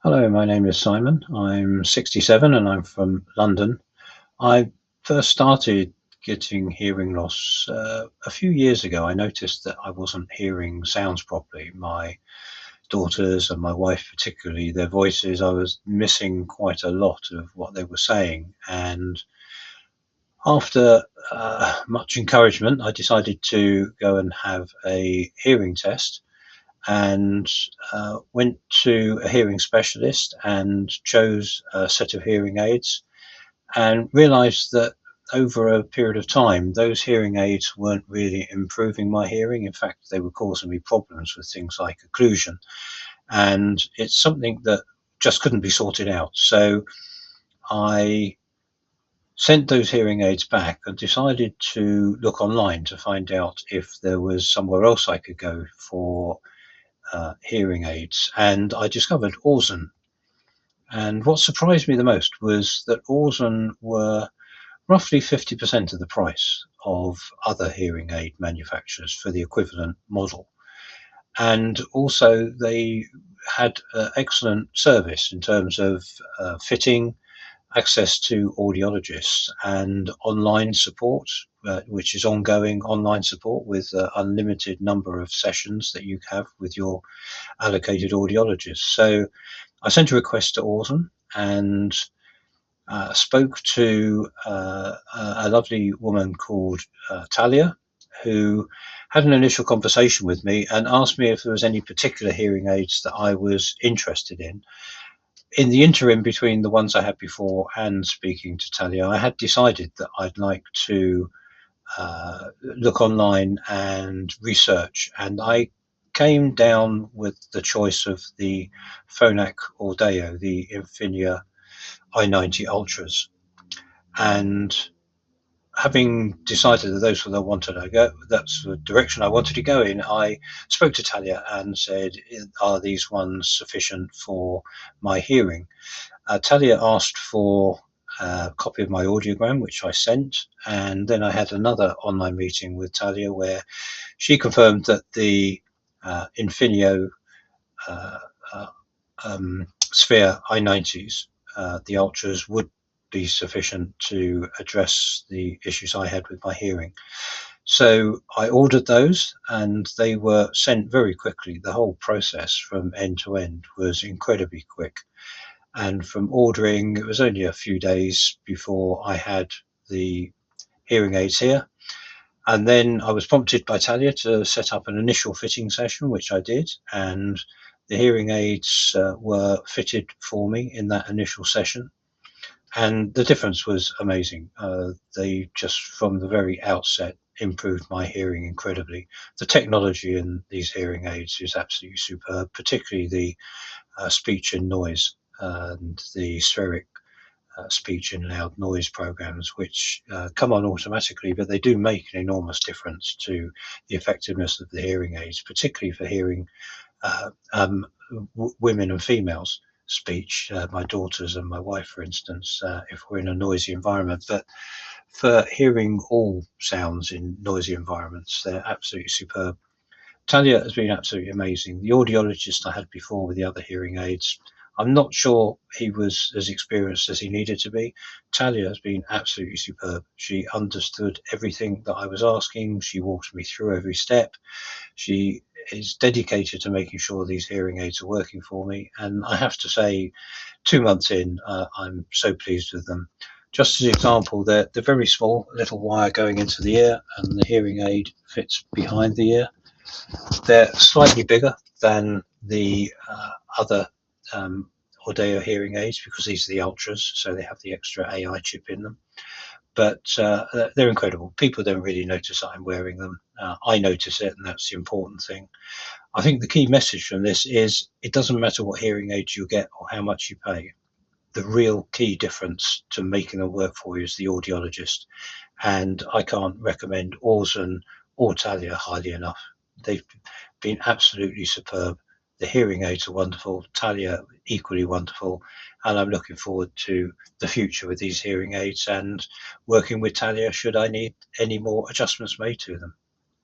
Hello, my name is Simon. I'm 67 and I'm from London. I first started getting hearing loss a few years ago. I noticed that I wasn't hearing sounds properly. My daughters and my wife, particularly, their voices, I was missing quite a lot of what they were saying. And after much encouragement, I decided to go and have a hearing test and went to a hearing specialist and chose a set of hearing aids and realized that over a period of time, those hearing aids weren't really improving my hearing. In fact, they were causing me problems with things like occlusion. And it's something that just couldn't be sorted out. So I sent those hearing aids back and decided to look online to find out if there was somewhere else I could go for hearing aids, and I discovered Auzen. And what surprised me the most was that Auzen were roughly 50% of the price of other hearing aid manufacturers for the equivalent model. And also, they had excellent service in terms of fitting, access to audiologists, and online support, which is ongoing online support with unlimited number of sessions that you have with your allocated audiologist. So I sent a request to Auzen and spoke to a lovely woman called Talia, who had an initial conversation with me and asked me if there was any particular hearing aids that I was interested in. In the interim between the ones I had before and speaking to Talia, I had decided that I'd like to look online and research, and I came down with the choice of the Phonak Audéo, the Infinio i90 Ultras. And having decided that those were the wanted I go, that's the direction I wanted to go in, I spoke to Talia and said, "Are these ones sufficient for my hearing?" Talia asked for a copy of my audiogram, which I sent, and then I had another online meeting with Talia where she confirmed that the Infinio uh, uh, Sphere i90s, the Ultras, would be sufficient to address the issues I had with my hearing. So I ordered those and they were sent very quickly. The whole process from end to end was incredibly quick. And from ordering, it was only a few days before I had the hearing aids here. And then I was prompted by Talia to set up an initial fitting session, which I did. And the hearing aids were fitted for me in that initial session. And the difference was amazing. They just, from the very outset, improved my hearing incredibly. The technology in these hearing aids is absolutely superb, particularly the speech and noise and the spheric speech and loud noise programs, which come on automatically, but they do make an enormous difference to the effectiveness of the hearing aids, particularly for hearing uh, um, women and females speech, my daughters and my wife, for instance, if we're in a noisy environment. But for hearing all sounds in noisy environments, they're absolutely superb. Talia has been absolutely amazing. The audiologist I had before with the other hearing aids, I'm not sure he was as experienced as he needed to be. Talia has been absolutely superb. She understood everything that I was asking. She walked me through every step. She is dedicated to making sure these hearing aids are working for me. And I have to say, 2 months in, I'm so pleased with them. Just as an example, they're very small, little wire going into the ear, and the hearing aid fits behind the ear. They're slightly bigger than the other Audéo hearing aids because these are the Ultras, so they have the extra AI chip in them. But they're incredible. People don't really notice that I'm wearing them. I notice it, and that's the important thing. I think the key message from this is it doesn't matter what hearing aids you get or how much you pay. The real key difference to making them work for you is the audiologist. And I can't recommend Auzen or Talia highly enough. They've been absolutely superb. The hearing aids are wonderful, Talia equally wonderful, and I'm looking forward to the future with these hearing aids and working with Talia should I need any more adjustments made to them.